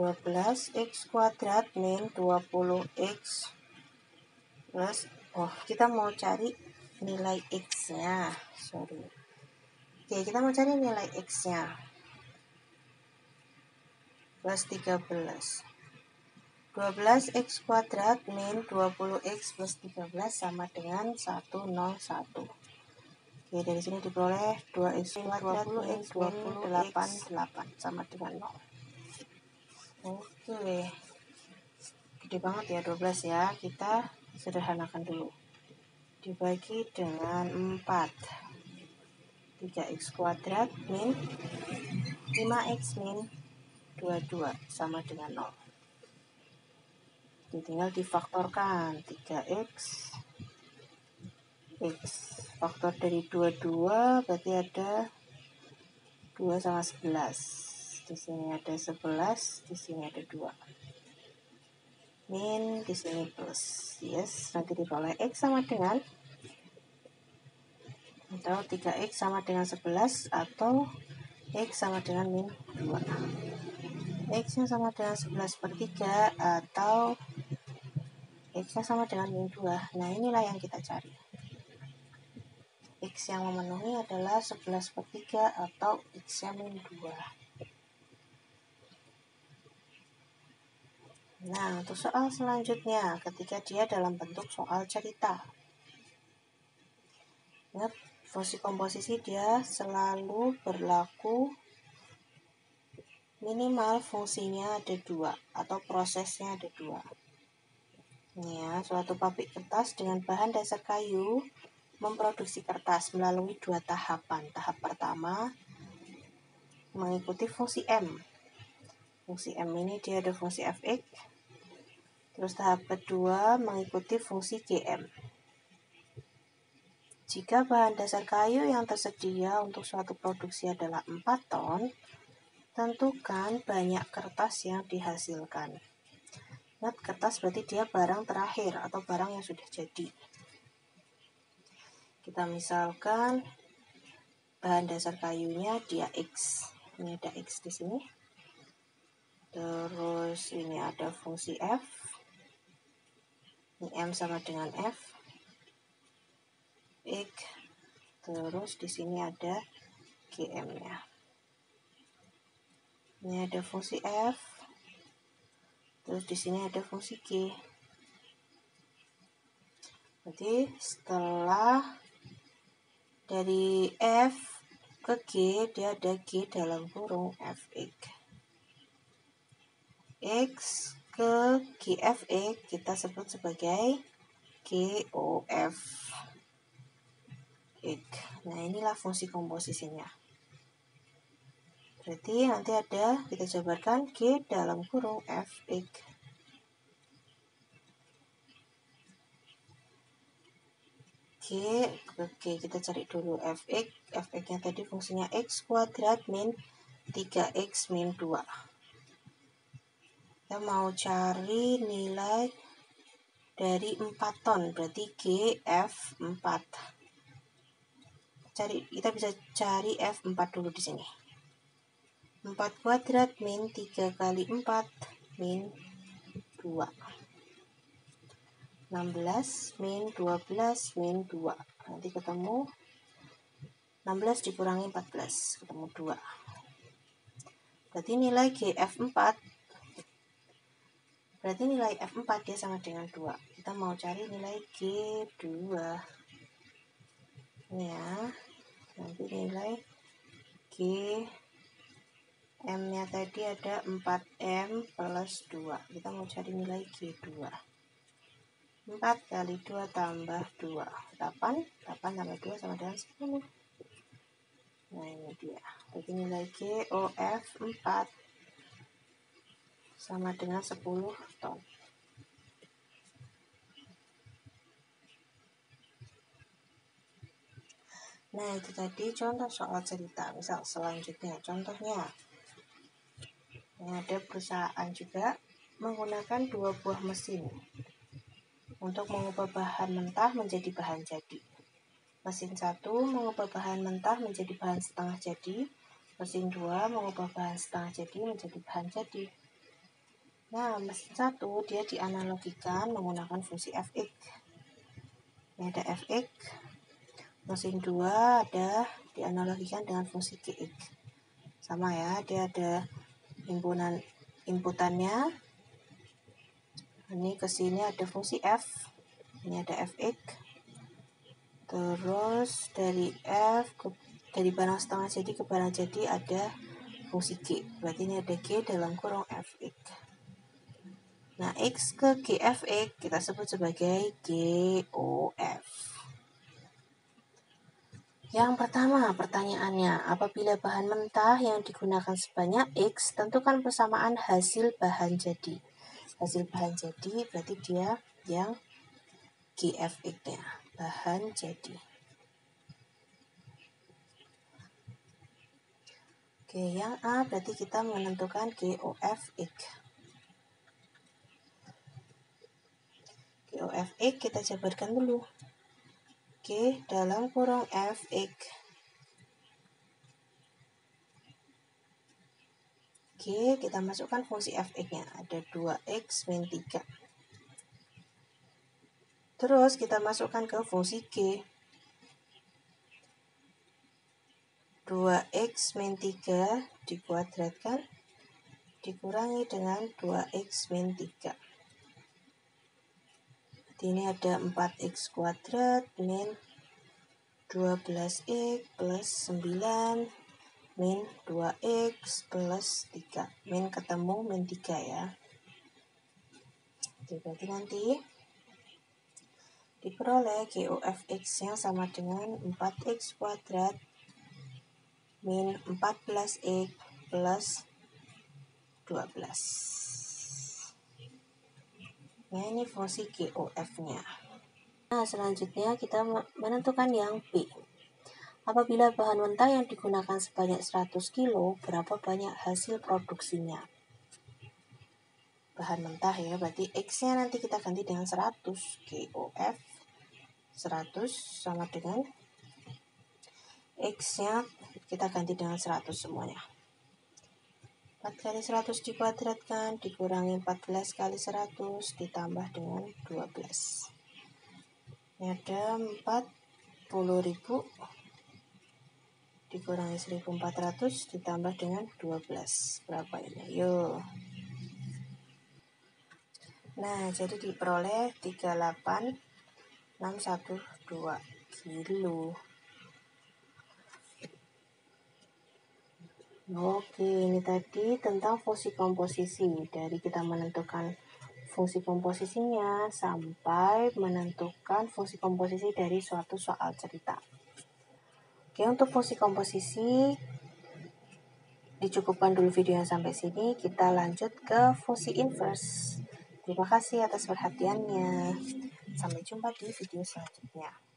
12x kuadrat min 20x plus, kita mau cari nilai x-nya. Oke, kita mau cari nilai x-nya. Plus 13. 12x kuadrat min 20x plus 13 sama dengan 101. Oke, dari sini diperoleh 2x kuadrat min 28 sama dengan 0. Oke, gede banget ya 12 ya. Kita sederhanakan dulu. Dibagi dengan 4. 3x kuadrat min 5x min 22 sama dengan 0. Jadi tinggal difaktorkan. 3x x. Faktor dari 22 berarti ada 2 sama 11. Di sini ada 11, di sini ada 2. Min, di sini plus. Yes, nanti diperoleh x sama dengan atau 3x sama dengan 11 atau x sama dengan min 2. X-nya sama dengan 11 per 3 atau X-nya sama dengan min 2. Nah, inilah yang kita cari. X yang memenuhi adalah 11 per 3 atau X-nya min 2. Nah, untuk soal selanjutnya, ketika dia dalam bentuk soal cerita. Ingat, fungsi komposisi dia selalu berlaku minimal fungsinya ada 2 atau prosesnya ada 2. Ini ya, suatu pabrik kertas dengan bahan dasar kayu memproduksi kertas melalui 2 tahapan. Tahap pertama mengikuti fungsi M. Fungsi M ini dia ada fungsi fx. Terus tahap kedua mengikuti fungsi Gm. Jika bahan dasar kayu yang tersedia untuk suatu produksi adalah 4 ton, tentukan banyak kertas yang dihasilkan. Ingat, kertas berarti dia barang terakhir atau barang yang sudah jadi. Kita misalkan bahan dasar kayunya dia X. Ini ada X di sini. Terus ini ada fungsi F. Ini M sama dengan F. X. Terus di sini ada GM-nya. Ini ada fungsi F. Terus di sini ada fungsi G. Jadi setelah dari F ke G, dia ada G dalam kurung Fx. X ke GFX kita sebut sebagai GOF. Nah, inilah fungsi komposisinya. Berarti nanti ada, kita jabarkan G dalam kurung Fx. Oke, kita cari dulu Fx. Fx-nya tadi fungsinya x kuadrat min 3x min 2. Kita mau cari nilai dari 4 ton, berarti GF4. Kita bisa cari F4 dulu di sini. 4 kuadrat min 3 kali 4 min 2. 16 min 12 min 2. Nanti ketemu 16 dikurangi 14, ketemu 2. Berarti nilai GF4, berarti nilai F4 dia sama dengan 2. Kita mau cari nilai G2. Ini ya. Nanti nilai G M-nya tadi ada 4M plus 2. Kita mau cari nilai G2. 4 kali 2 tambah 2. 8. 8 tambah 2 sama dengan 10. Nah, ini dia. Jadi nilai GOF 4 sama dengan 10 ton. Nah, itu tadi contoh soal cerita. Misal selanjutnya, contohnya. Ini ada perusahaan juga menggunakan 2 buah mesin untuk mengubah bahan mentah menjadi bahan jadi. Mesin 1 mengubah bahan mentah menjadi bahan setengah jadi. Mesin 2 mengubah bahan setengah jadi menjadi bahan jadi. Nah, mesin 1 dia dianalogikan menggunakan fungsi fx. Ini ada fx. Mesin 2 ada dianalogikan dengan fungsi gx. Sama ya, dia ada inputannya. Ini ke sini ada fungsi f. Ini ada fx. Terus dari dari barang setengah jadi ke barang jadi ada fungsi g. Berarti ini ada g dalam kurung fx. Nah, x ke gfx kita sebut sebagai GOF. Yang pertama pertanyaannya, apabila bahan mentah yang digunakan sebanyak x, tentukan persamaan hasil bahan jadi. Hasil bahan jadi berarti dia yang GFX-nya, bahan jadi. Oke, yang A berarti kita menentukan GOFX. GOFX kita jabarkan dulu. G dalam kurung fx. G kita masukkan fungsi fx-nya, ada 2x min 3. Terus kita masukkan ke fungsi G. 2x min 3 dikuadratkan dikurangi dengan 2x min 3. Ini ada 4x kuadrat min 12x plus 9 min 2x plus 3. Min ketemu min 3 ya. Jadi nanti diperoleh GOFX yang sama dengan 4x kuadrat min 14x plus 12. Nah, ini fungsi GOF-nya. Nah, selanjutnya kita menentukan yang B. Apabila bahan mentah yang digunakan sebanyak 100 kg, berapa banyak hasil produksinya? Bahan mentah ya, berarti X-nya nanti kita ganti dengan 100. GOF 100 sama dengan X-nya kita ganti dengan 100 semuanya. 4 kali 100 dikuadratkan dikurangi 14 kali 100 ditambah dengan 12. Ini ada 40.000 dikurangi 1.400 ditambah dengan 12. Berapa ini? Yuk. Nah, jadi diperoleh 38612 kilo. Oke, ini tadi tentang fungsi komposisi. Dari kita menentukan fungsi komposisinya sampai menentukan fungsi komposisi dari suatu soal cerita. Oke, untuk fungsi komposisi dicukupkan dulu video yang sampai sini. Kita lanjut ke fungsi inverse. Terima kasih atas perhatiannya. Sampai jumpa di video selanjutnya.